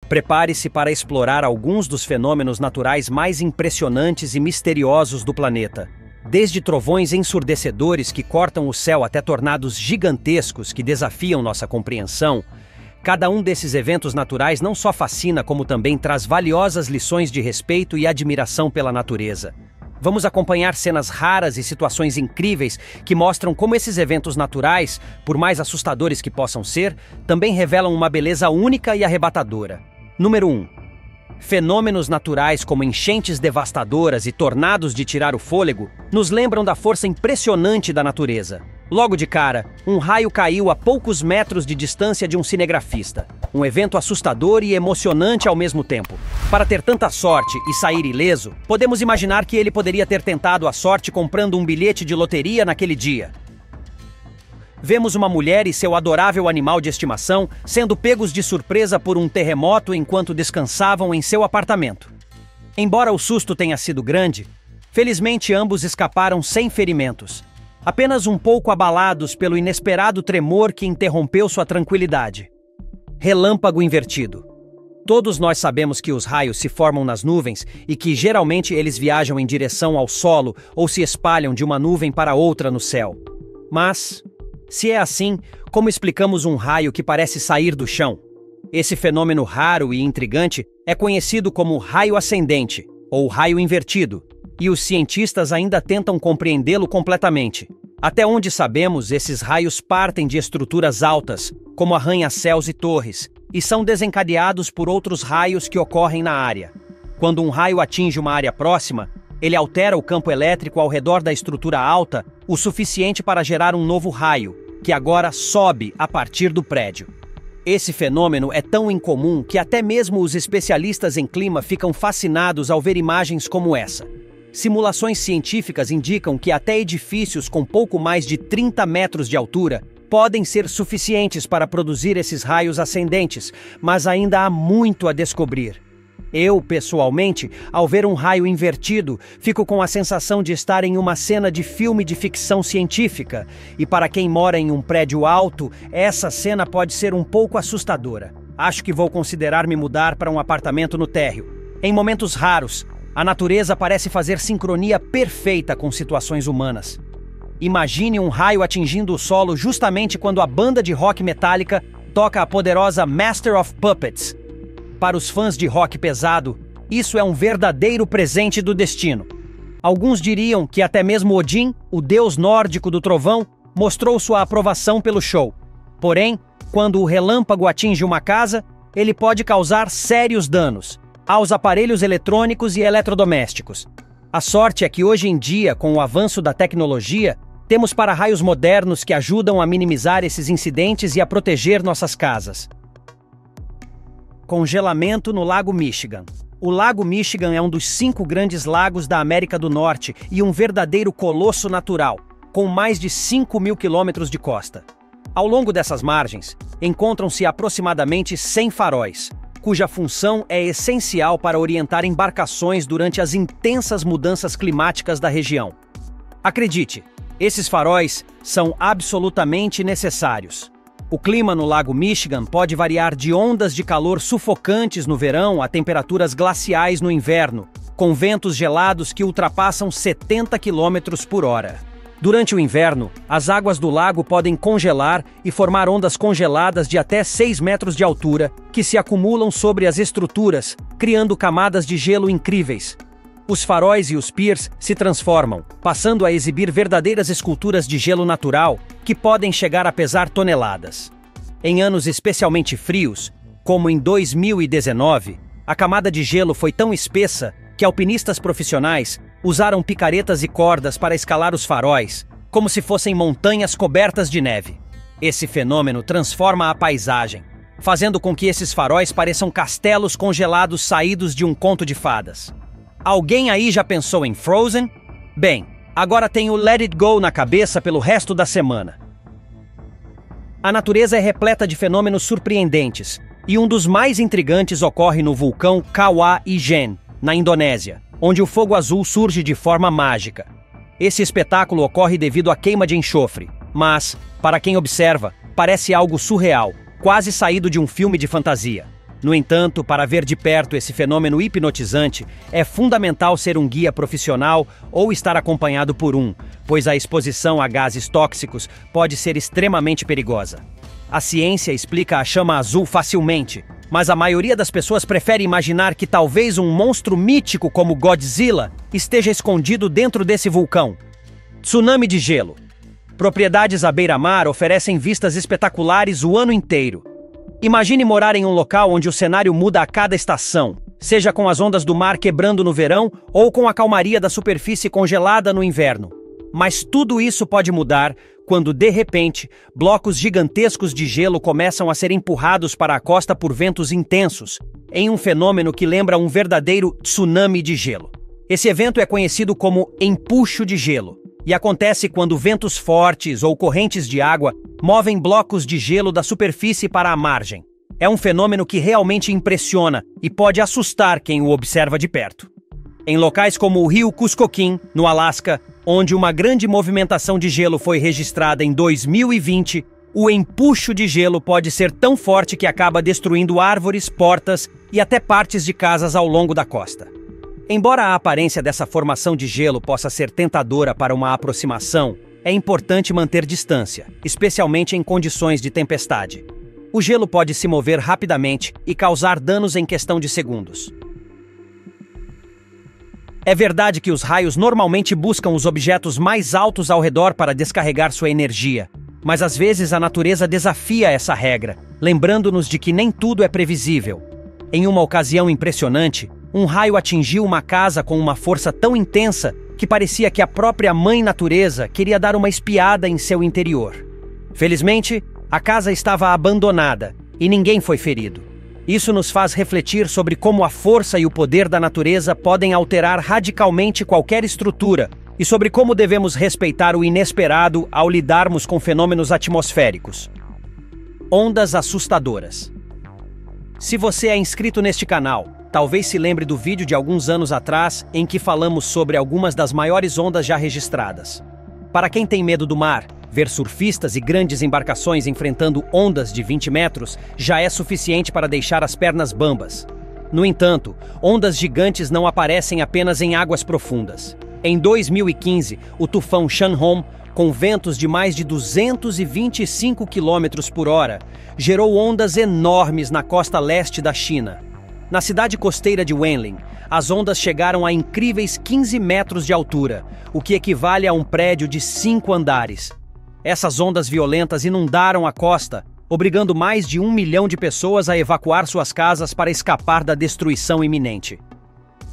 Prepare-se para explorar alguns dos fenômenos naturais mais impressionantes e misteriosos do planeta. Desde trovões ensurdecedores que cortam o céu até tornados gigantescos que desafiam nossa compreensão, cada um desses eventos naturais não só fascina, como também traz valiosas lições de respeito e admiração pela natureza. Vamos acompanhar cenas raras e situações incríveis que mostram como esses eventos naturais, por mais assustadores que possam ser, também revelam uma beleza única e arrebatadora. Número 1. Fenômenos naturais como enchentes devastadoras e tornados de tirar o fôlego nos lembram da força impressionante da natureza. Logo de cara, um raio caiu a poucos metros de distância de um cinegrafista. Um evento assustador e emocionante ao mesmo tempo. Para ter tanta sorte e sair ileso, podemos imaginar que ele poderia ter tentado a sorte comprando um bilhete de loteria naquele dia. Vemos uma mulher e seu adorável animal de estimação sendo pegos de surpresa por um terremoto enquanto descansavam em seu apartamento. Embora o susto tenha sido grande, felizmente ambos escaparam sem ferimentos, apenas um pouco abalados pelo inesperado tremor que interrompeu sua tranquilidade. Relâmpago invertido. Todos nós sabemos que os raios se formam nas nuvens e que geralmente eles viajam em direção ao solo ou se espalham de uma nuvem para outra no céu. Mas, se é assim, como explicamos um raio que parece sair do chão? Esse fenômeno raro e intrigante é conhecido como raio ascendente, ou raio invertido, e os cientistas ainda tentam compreendê-lo completamente. Até onde sabemos, esses raios partem de estruturas altas, como arranha-céus e torres, e são desencadeados por outros raios que ocorrem na área. Quando um raio atinge uma área próxima, ele altera o campo elétrico ao redor da estrutura alta o suficiente para gerar um novo raio, que agora sobe a partir do prédio. Esse fenômeno é tão incomum que até mesmo os especialistas em clima ficam fascinados ao ver imagens como essa. Simulações científicas indicam que até edifícios com pouco mais de 30 metros de altura podem ser suficientes para produzir esses raios ascendentes, mas ainda há muito a descobrir. Eu, pessoalmente, ao ver um raio invertido, fico com a sensação de estar em uma cena de filme de ficção científica, e para quem mora em um prédio alto, essa cena pode ser um pouco assustadora. Acho que vou considerar me mudar para um apartamento no térreo. Em momentos raros, a natureza parece fazer sincronia perfeita com situações humanas. Imagine um raio atingindo o solo justamente quando a banda de rock metálica toca a poderosa Master of Puppets. Para os fãs de rock pesado, isso é um verdadeiro presente do destino. Alguns diriam que até mesmo Odin, o deus nórdico do trovão, mostrou sua aprovação pelo show. Porém, quando o relâmpago atinge uma casa, ele pode causar sérios danos aos aparelhos eletrônicos e eletrodomésticos. A sorte é que hoje em dia, com o avanço da tecnologia, temos para-raios modernos que ajudam a minimizar esses incidentes e a proteger nossas casas. Congelamento no Lago Michigan. O Lago Michigan é um dos 5 grandes lagos da América do Norte e um verdadeiro colosso natural, com mais de 5.000 quilômetros de costa. Ao longo dessas margens, encontram-se aproximadamente 100 faróis, cuja função é essencial para orientar embarcações durante as intensas mudanças climáticas da região. Acredite, esses faróis são absolutamente necessários. O clima no Lago Michigan pode variar de ondas de calor sufocantes no verão a temperaturas glaciais no inverno, com ventos gelados que ultrapassam 70 km por hora. Durante o inverno, as águas do lago podem congelar e formar ondas congeladas de até 6 metros de altura, que se acumulam sobre as estruturas, criando camadas de gelo incríveis. Os faróis e os piers se transformam, passando a exibir verdadeiras esculturas de gelo natural que podem chegar a pesar toneladas. Em anos especialmente frios, como em 2019, a camada de gelo foi tão espessa que alpinistas profissionais usaram picaretas e cordas para escalar os faróis, como se fossem montanhas cobertas de neve. Esse fenômeno transforma a paisagem, fazendo com que esses faróis pareçam castelos congelados saídos de um conto de fadas. Alguém aí já pensou em Frozen? Bem, agora tenho Let It Go na cabeça pelo resto da semana. A natureza é repleta de fenômenos surpreendentes, e um dos mais intrigantes ocorre no vulcão Kawah Ijen, na Indonésia, onde o fogo azul surge de forma mágica. Esse espetáculo ocorre devido à queima de enxofre, mas, para quem observa, parece algo surreal, quase saído de um filme de fantasia. No entanto, para ver de perto esse fenômeno hipnotizante, é fundamental ser um guia profissional ou estar acompanhado por um, pois a exposição a gases tóxicos pode ser extremamente perigosa. A ciência explica a chama azul facilmente, mas a maioria das pessoas prefere imaginar que talvez um monstro mítico como Godzilla esteja escondido dentro desse vulcão. Tsunami de gelo. Propriedades à beira-mar oferecem vistas espetaculares o ano inteiro. Imagine morar em um local onde o cenário muda a cada estação, seja com as ondas do mar quebrando no verão ou com a calmaria da superfície congelada no inverno. Mas tudo isso pode mudar quando, de repente, blocos gigantescos de gelo começam a ser empurrados para a costa por ventos intensos, em um fenômeno que lembra um verdadeiro tsunami de gelo. Esse evento é conhecido como empuxo de gelo e acontece quando ventos fortes ou correntes de água movem blocos de gelo da superfície para a margem. É um fenômeno que realmente impressiona e pode assustar quem o observa de perto. Em locais como o rio Kuskokwim, no Alasca, onde uma grande movimentação de gelo foi registrada em 2020, o empuxo de gelo pode ser tão forte que acaba destruindo árvores, portas e até partes de casas ao longo da costa. Embora a aparência dessa formação de gelo possa ser tentadora para uma aproximação, é importante manter distância, especialmente em condições de tempestade. O gelo pode se mover rapidamente e causar danos em questão de segundos. É verdade que os raios normalmente buscam os objetos mais altos ao redor para descarregar sua energia, mas às vezes a natureza desafia essa regra, lembrando-nos de que nem tudo é previsível. Em uma ocasião impressionante, um raio atingiu uma casa com uma força tão intensa que parecia que a própria mãe natureza queria dar uma espiada em seu interior. Felizmente, a casa estava abandonada e ninguém foi ferido. Isso nos faz refletir sobre como a força e o poder da natureza podem alterar radicalmente qualquer estrutura e sobre como devemos respeitar o inesperado ao lidarmos com fenômenos atmosféricos. Ondas assustadoras. Se você é inscrito neste canal, talvez se lembre do vídeo de alguns anos atrás em que falamos sobre algumas das maiores ondas já registradas. Para quem tem medo do mar, ver surfistas e grandes embarcações enfrentando ondas de 20 metros já é suficiente para deixar as pernas bambas. No entanto, ondas gigantes não aparecem apenas em águas profundas. Em 2015, o tufão Shanhong, com ventos de mais de 225 km por hora, gerou ondas enormes na costa leste da China. Na cidade costeira de Wenling, as ondas chegaram a incríveis 15 metros de altura, o que equivale a um prédio de 5 andares. Essas ondas violentas inundaram a costa, obrigando mais de 1 milhão de pessoas a evacuar suas casas para escapar da destruição iminente.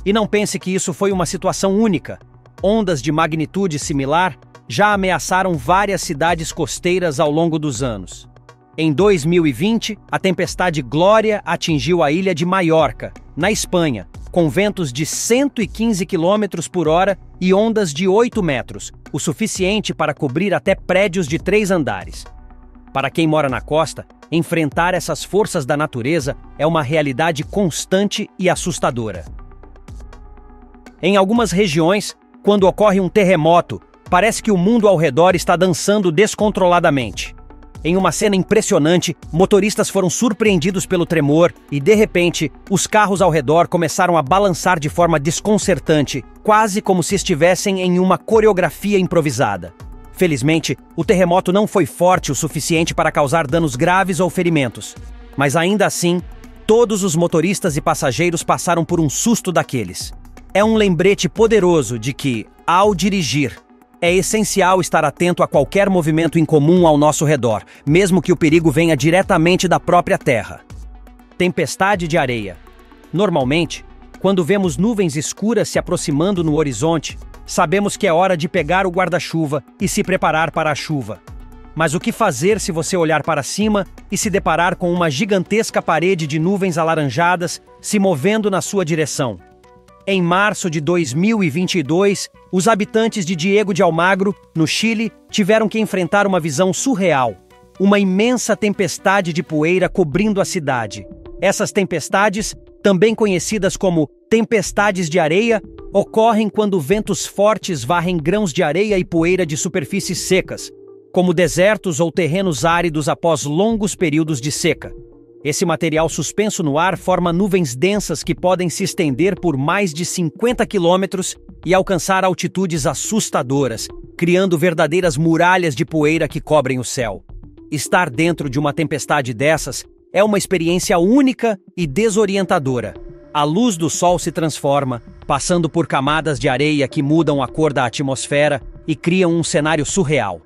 E não pense que isso foi uma situação única. Ondas de magnitude similar já ameaçaram várias cidades costeiras ao longo dos anos. Em 2020, a tempestade Glória atingiu a ilha de Maiorca, na Espanha, com ventos de 115 km por hora e ondas de 8 metros, o suficiente para cobrir até prédios de 3 andares. Para quem mora na costa, enfrentar essas forças da natureza é uma realidade constante e assustadora. Em algumas regiões, quando ocorre um terremoto, parece que o mundo ao redor está dançando descontroladamente. Em uma cena impressionante, motoristas foram surpreendidos pelo tremor e, de repente, os carros ao redor começaram a balançar de forma desconcertante, quase como se estivessem em uma coreografia improvisada. Felizmente, o terremoto não foi forte o suficiente para causar danos graves ou ferimentos. Mas ainda assim, todos os motoristas e passageiros passaram por um susto daqueles. É um lembrete poderoso de que, ao dirigir, é essencial estar atento a qualquer movimento incomum ao nosso redor, mesmo que o perigo venha diretamente da própria terra. Tempestade de areia. Normalmente, quando vemos nuvens escuras se aproximando no horizonte, sabemos que é hora de pegar o guarda-chuva e se preparar para a chuva. Mas o que fazer se você olhar para cima e se deparar com uma gigantesca parede de nuvens alaranjadas se movendo na sua direção? Em março de 2022, os habitantes de Diego de Almagro, no Chile, tiveram que enfrentar uma visão surreal. Uma imensa tempestade de poeira cobrindo a cidade. Essas tempestades, também conhecidas como tempestades de areia, ocorrem quando ventos fortes varrem grãos de areia e poeira de superfícies secas, como desertos ou terrenos áridos após longos períodos de seca. Esse material suspenso no ar forma nuvens densas que podem se estender por mais de 50 quilômetros e alcançar altitudes assustadoras, criando verdadeiras muralhas de poeira que cobrem o céu. Estar dentro de uma tempestade dessas é uma experiência única e desorientadora. A luz do sol se transforma, passando por camadas de areia que mudam a cor da atmosfera e criam um cenário surreal.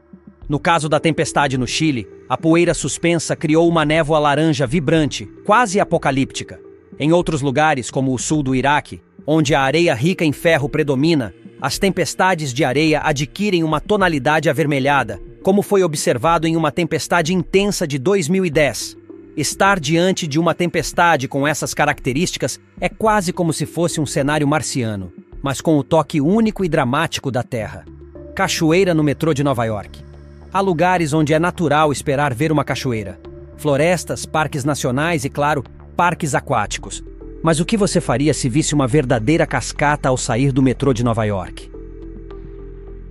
No caso da tempestade no Chile, a poeira suspensa criou uma névoa laranja vibrante, quase apocalíptica. Em outros lugares, como o sul do Iraque, onde a areia rica em ferro predomina, as tempestades de areia adquirem uma tonalidade avermelhada, como foi observado em uma tempestade intensa de 2010. Estar diante de uma tempestade com essas características é quase como se fosse um cenário marciano, mas com o toque único e dramático da Terra. Cachoeira no metrô de Nova York. Há lugares onde é natural esperar ver uma cachoeira. Florestas, parques nacionais e, claro, parques aquáticos. Mas o que você faria se visse uma verdadeira cascata ao sair do metrô de Nova York?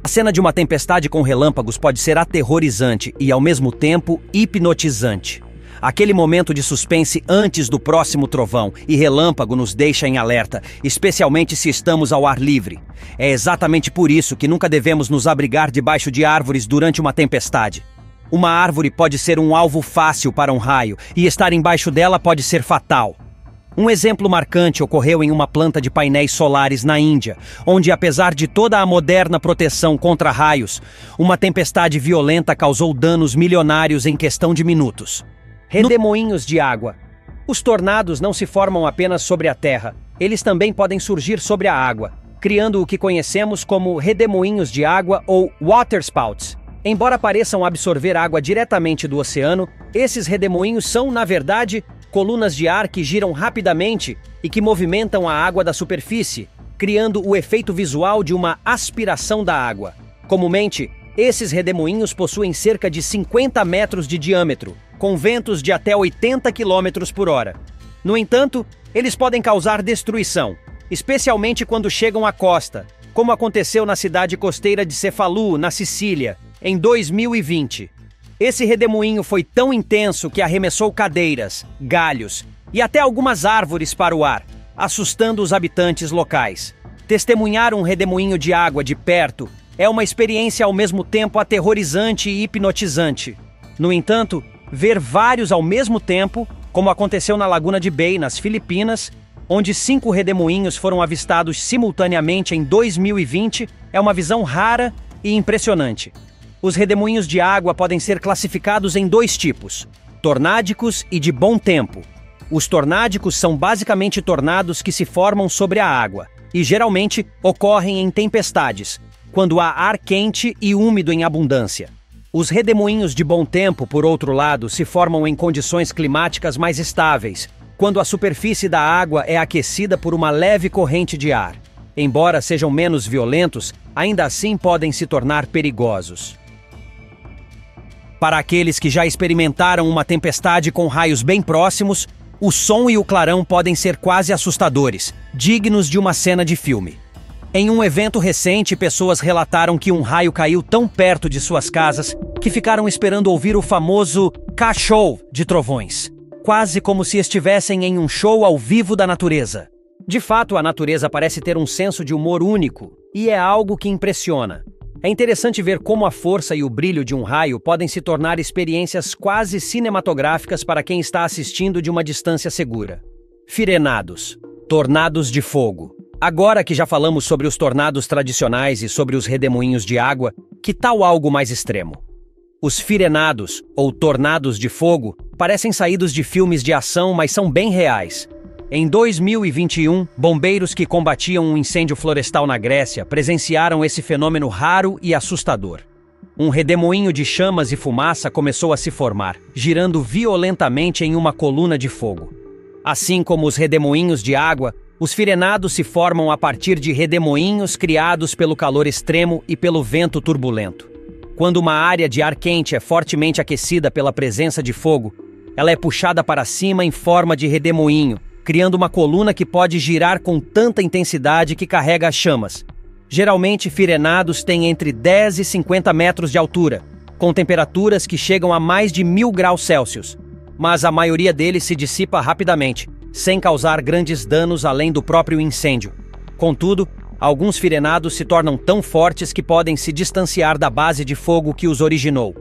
A cena de uma tempestade com relâmpagos pode ser aterrorizante e, ao mesmo tempo, hipnotizante. Aquele momento de suspense antes do próximo trovão e relâmpago nos deixa em alerta, especialmente se estamos ao ar livre. É exatamente por isso que nunca devemos nos abrigar debaixo de árvores durante uma tempestade. Uma árvore pode ser um alvo fácil para um raio, e estar embaixo dela pode ser fatal. Um exemplo marcante ocorreu em uma planta de painéis solares na Índia, onde, apesar de toda a moderna proteção contra raios, uma tempestade violenta causou danos milionários em questão de minutos. Redemoinhos de água. Os tornados não se formam apenas sobre a terra, eles também podem surgir sobre a água, criando o que conhecemos como redemoinhos de água ou waterspouts. Embora pareçam absorver água diretamente do oceano, esses redemoinhos são, na verdade, colunas de ar que giram rapidamente e que movimentam a água da superfície, criando o efeito visual de uma aspiração da água. Comumente, esses redemoinhos possuem cerca de 50 metros de diâmetro, com ventos de até 80 km por hora. No entanto, eles podem causar destruição, especialmente quando chegam à costa, como aconteceu na cidade costeira de Cefalu, na Sicília, em 2020. Esse redemoinho foi tão intenso que arremessou cadeiras, galhos e até algumas árvores para o ar, assustando os habitantes locais. Testemunhar um redemoinho de água de perto é uma experiência ao mesmo tempo aterrorizante e hipnotizante. No entanto, ver vários ao mesmo tempo, como aconteceu na Laguna de Bay, nas Filipinas, onde 5 redemoinhos foram avistados simultaneamente em 2020, é uma visão rara e impressionante. Os redemoinhos de água podem ser classificados em 2 tipos: tornádicos e de bom tempo. Os tornádicos são basicamente tornados que se formam sobre a água e geralmente ocorrem em tempestades, quando há ar quente e úmido em abundância. Os redemoinhos de bom tempo, por outro lado, se formam em condições climáticas mais estáveis, quando a superfície da água é aquecida por uma leve corrente de ar. Embora sejam menos violentos, ainda assim podem se tornar perigosos. Para aqueles que já experimentaram uma tempestade com raios bem próximos, o som e o clarão podem ser quase assustadores, dignos de uma cena de filme. Em um evento recente, pessoas relataram que um raio caiu tão perto de suas casas que ficaram esperando ouvir o famoso K-show de trovões, quase como se estivessem em um show ao vivo da natureza. De fato, a natureza parece ter um senso de humor único, e é algo que impressiona. É interessante ver como a força e o brilho de um raio podem se tornar experiências quase cinematográficas para quem está assistindo de uma distância segura. Firenados, tornados de fogo. Agora que já falamos sobre os tornados tradicionais e sobre os redemoinhos de água, que tal algo mais extremo? Os firenados, ou tornados de fogo, parecem saídos de filmes de ação, mas são bem reais. Em 2021, bombeiros que combatiam um incêndio florestal na Grécia presenciaram esse fenômeno raro e assustador. Um redemoinho de chamas e fumaça começou a se formar, girando violentamente em uma coluna de fogo. Assim como os redemoinhos de água, os firenados se formam a partir de redemoinhos criados pelo calor extremo e pelo vento turbulento. Quando uma área de ar quente é fortemente aquecida pela presença de fogo, ela é puxada para cima em forma de redemoinho, criando uma coluna que pode girar com tanta intensidade que carrega as chamas. Geralmente, firenados têm entre 10 e 50 metros de altura, com temperaturas que chegam a mais de 1000 graus Celsius. mas a maioria deles se dissipa rapidamente, sem causar grandes danos além do próprio incêndio. Contudo, alguns firenados se tornam tão fortes que podem se distanciar da base de fogo que os originou.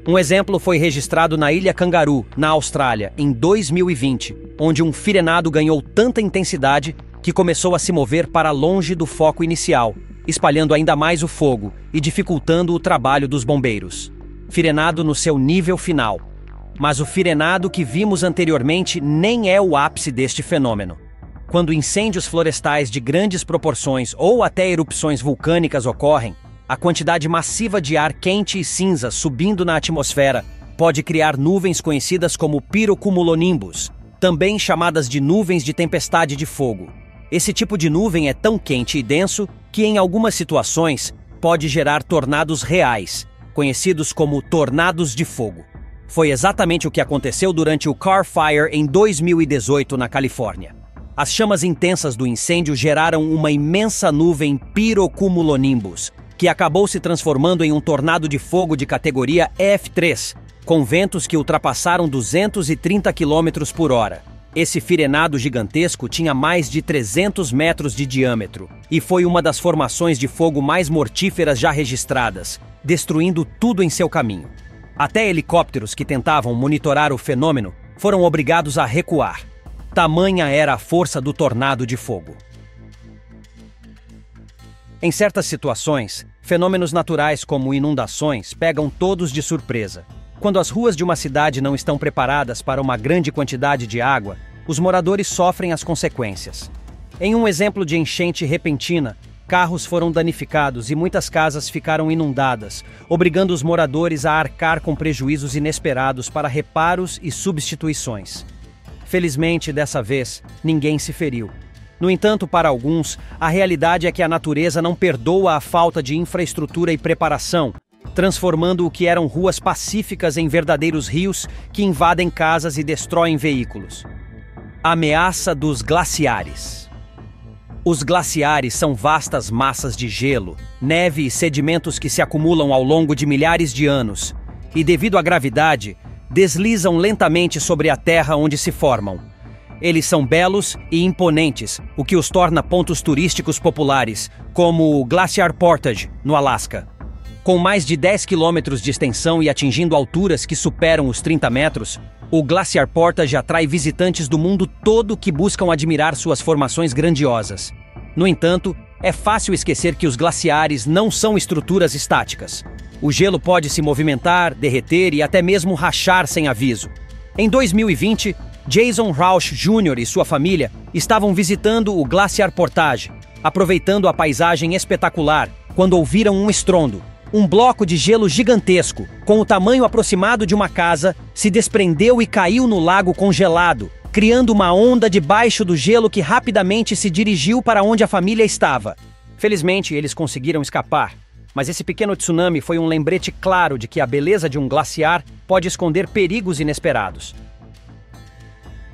Um exemplo foi registrado na Ilha Kangaroo, na Austrália, em 2020, onde um firenado ganhou tanta intensidade que começou a se mover para longe do foco inicial, espalhando ainda mais o fogo e dificultando o trabalho dos bombeiros. Firenado no seu nível final. Mas o firenado que vimos anteriormente nem é o ápice deste fenômeno. Quando incêndios florestais de grandes proporções ou até erupções vulcânicas ocorrem, a quantidade massiva de ar quente e cinza subindo na atmosfera pode criar nuvens conhecidas como pirocumulonimbus, também chamadas de nuvens de tempestade de fogo. Esse tipo de nuvem é tão quente e denso que, em algumas situações, pode gerar tornados reais, conhecidos como tornados de fogo. Foi exatamente o que aconteceu durante o Carr Fire em 2018 na Califórnia. As chamas intensas do incêndio geraram uma imensa nuvem pirocumulonimbus, que acabou se transformando em um tornado de fogo de categoria F3, com ventos que ultrapassaram 230 km por hora. Esse firenado gigantesco tinha mais de 300 metros de diâmetro e foi uma das formações de fogo mais mortíferas já registradas, destruindo tudo em seu caminho. Até helicópteros que tentavam monitorar o fenômeno foram obrigados a recuar. Tamanha era a força do tornado de fogo. Em certas situações, fenômenos naturais como inundações pegam todos de surpresa. Quando as ruas de uma cidade não estão preparadas para uma grande quantidade de água, os moradores sofrem as consequências. Em um exemplo de enchente repentina, carros foram danificados e muitas casas ficaram inundadas, obrigando os moradores a arcar com prejuízos inesperados para reparos e substituições. Felizmente, dessa vez, ninguém se feriu. No entanto, para alguns, a realidade é que a natureza não perdoa a falta de infraestrutura e preparação, transformando o que eram ruas pacíficas em verdadeiros rios que invadem casas e destroem veículos. A ameaça dos glaciares. Os glaciares são vastas massas de gelo, neve e sedimentos que se acumulam ao longo de milhares de anos e, devido à gravidade, deslizam lentamente sobre a terra onde se formam. Eles são belos e imponentes, o que os torna pontos turísticos populares, como o Glaciar Portage, no Alasca. Com mais de 10 quilômetros de extensão e atingindo alturas que superam os 30 metros, o Glaciar Portage atrai visitantes do mundo todo que buscam admirar suas formações grandiosas. No entanto, é fácil esquecer que os glaciares não são estruturas estáticas. O gelo pode se movimentar, derreter e até mesmo rachar sem aviso. Em 2020, Jason Rausch Jr. e sua família estavam visitando o Glaciar Portage, aproveitando a paisagem espetacular, quando ouviram um estrondo. Um bloco de gelo gigantesco, com o tamanho aproximado de uma casa, se desprendeu e caiu no lago congelado, criando uma onda debaixo do gelo que rapidamente se dirigiu para onde a família estava. Felizmente, eles conseguiram escapar, mas esse pequeno tsunami foi um lembrete claro de que a beleza de um glaciar pode esconder perigos inesperados.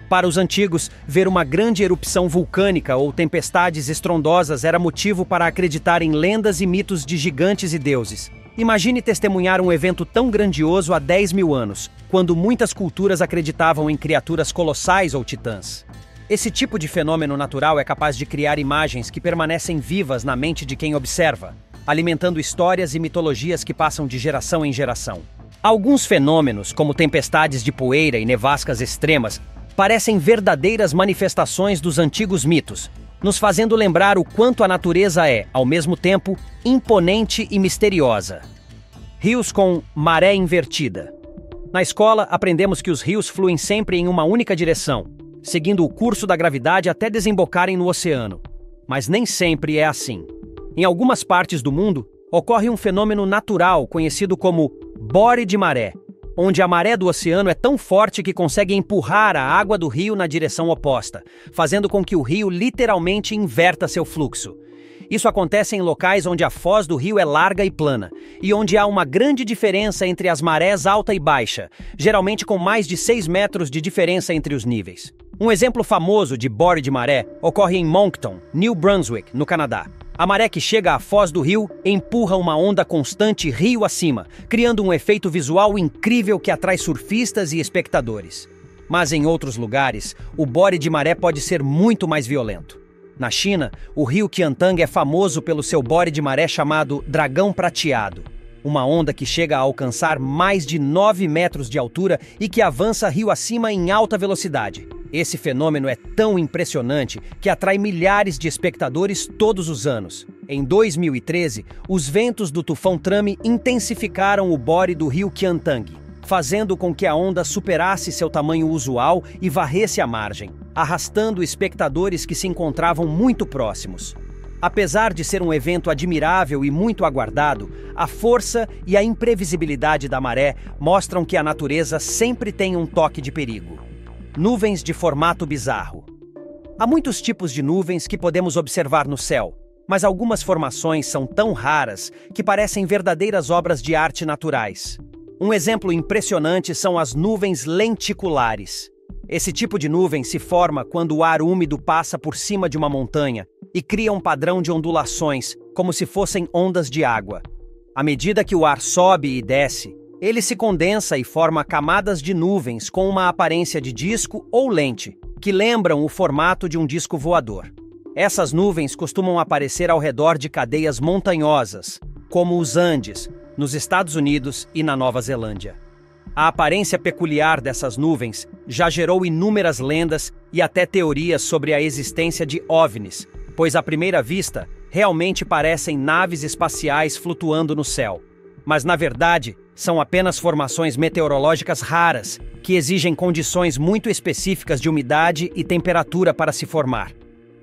Para os antigos, ver uma grande erupção vulcânica ou tempestades estrondosas era motivo para acreditar em lendas e mitos de gigantes e deuses. Imagine testemunhar um evento tão grandioso há 10 mil anos, quando muitas culturas acreditavam em criaturas colossais ou titãs. Esse tipo de fenômeno natural é capaz de criar imagens que permanecem vivas na mente de quem observa, alimentando histórias e mitologias que passam de geração em geração. Alguns fenômenos, como tempestades de poeira e nevascas extremas, parecem verdadeiras manifestações dos antigos mitos, nos fazendo lembrar o quanto a natureza é, ao mesmo tempo, imponente e misteriosa. Rios com maré invertida. Na escola, aprendemos que os rios fluem sempre em uma única direção, seguindo o curso da gravidade até desembocarem no oceano. Mas nem sempre é assim. Em algumas partes do mundo, ocorre um fenômeno natural conhecido como bore de maré, onde a maré do oceano é tão forte que consegue empurrar a água do rio na direção oposta, fazendo com que o rio literalmente inverta seu fluxo. Isso acontece em locais onde a foz do rio é larga e plana, e onde há uma grande diferença entre as marés alta e baixa, geralmente com mais de 6 metros de diferença entre os níveis. Um exemplo famoso de bore de maré ocorre em Moncton, New Brunswick, no Canadá. A maré que chega à foz do rio empurra uma onda constante rio acima, criando um efeito visual incrível que atrai surfistas e espectadores. Mas em outros lugares, o bore de maré pode ser muito mais violento. Na China, o rio Qiantang é famoso pelo seu bore de maré chamado Dragão Prateado, uma onda que chega a alcançar mais de 9 metros de altura e que avança rio acima em alta velocidade. Esse fenômeno é tão impressionante que atrai milhares de espectadores todos os anos. Em 2013, os ventos do tufão Trami intensificaram o bore do rio Qiantang, fazendo com que a onda superasse seu tamanho usual e varresse a margem, arrastando espectadores que se encontravam muito próximos. Apesar de ser um evento admirável e muito aguardado, a força e a imprevisibilidade da maré mostram que a natureza sempre tem um toque de perigo. Nuvens de formato bizarro. Há muitos tipos de nuvens que podemos observar no céu, mas algumas formações são tão raras que parecem verdadeiras obras de arte naturais. Um exemplo impressionante são as nuvens lenticulares. Esse tipo de nuvem se forma quando o ar úmido passa por cima de uma montanha e cria um padrão de ondulações, como se fossem ondas de água. À medida que o ar sobe e desce, ele se condensa e forma camadas de nuvens com uma aparência de disco ou lente, que lembram o formato de um disco voador. Essas nuvens costumam aparecer ao redor de cadeias montanhosas, como os Andes, nos Estados Unidos e na Nova Zelândia. A aparência peculiar dessas nuvens já gerou inúmeras lendas e até teorias sobre a existência de OVNIs, pois à primeira vista realmente parecem naves espaciais flutuando no céu. Mas na verdade, são apenas formações meteorológicas raras, que exigem condições muito específicas de umidade e temperatura para se formar.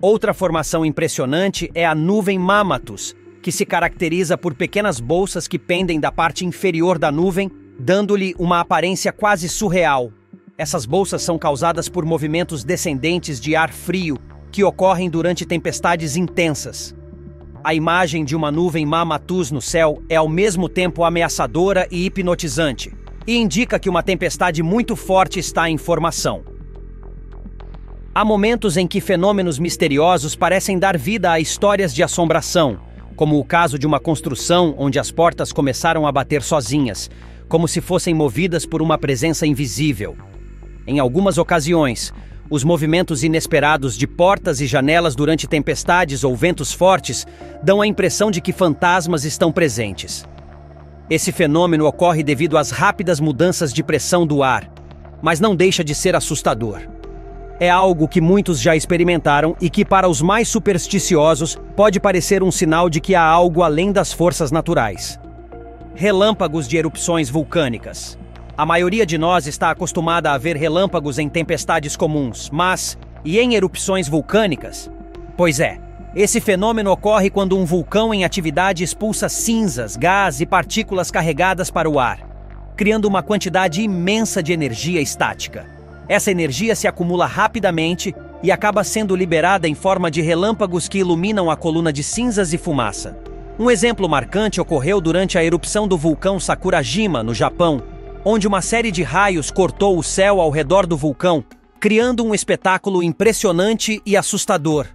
Outra formação impressionante é a nuvem Mammatus, que se caracteriza por pequenas bolsas que pendem da parte inferior da nuvem, dando-lhe uma aparência quase surreal. Essas bolsas são causadas por movimentos descendentes de ar frio que ocorrem durante tempestades intensas. A imagem de uma nuvem Mammatus no céu é ao mesmo tempo ameaçadora e hipnotizante, e indica que uma tempestade muito forte está em formação. Há momentos em que fenômenos misteriosos parecem dar vida a histórias de assombração, como o caso de uma construção onde as portas começaram a bater sozinhas, como se fossem movidas por uma presença invisível. Em algumas ocasiões, os movimentos inesperados de portas e janelas durante tempestades ou ventos fortes dão a impressão de que fantasmas estão presentes. Esse fenômeno ocorre devido às rápidas mudanças de pressão do ar, mas não deixa de ser assustador. É algo que muitos já experimentaram e que, para os mais supersticiosos, pode parecer um sinal de que há algo além das forças naturais. Relâmpagos de erupções vulcânicas. A maioria de nós está acostumada a ver relâmpagos em tempestades comuns, mas, e em erupções vulcânicas? Pois é, esse fenômeno ocorre quando um vulcão em atividade expulsa cinzas, gás e partículas carregadas para o ar, criando uma quantidade imensa de energia estática. Essa energia se acumula rapidamente e acaba sendo liberada em forma de relâmpagos que iluminam a coluna de cinzas e fumaça. Um exemplo marcante ocorreu durante a erupção do vulcão Sakurajima, no Japão, onde uma série de raios cortou o céu ao redor do vulcão, criando um espetáculo impressionante e assustador.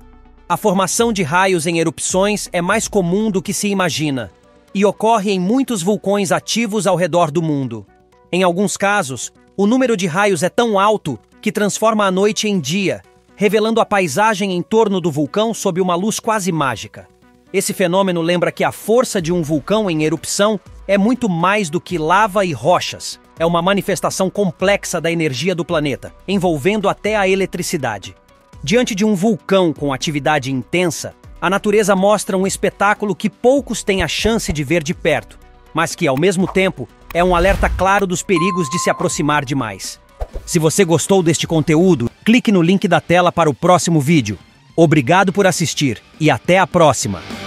A formação de raios em erupções é mais comum do que se imagina, e ocorre em muitos vulcões ativos ao redor do mundo. Em alguns casos, o número de raios é tão alto que transforma a noite em dia, revelando a paisagem em torno do vulcão sob uma luz quase mágica. Esse fenômeno lembra que a força de um vulcão em erupção é muito mais do que lava e rochas. É uma manifestação complexa da energia do planeta, envolvendo até a eletricidade. Diante de um vulcão com atividade intensa, a natureza mostra um espetáculo que poucos têm a chance de ver de perto, mas que, ao mesmo tempo, é um alerta claro dos perigos de se aproximar demais. Se você gostou deste conteúdo, clique no link da tela para o próximo vídeo. Obrigado por assistir e até a próxima!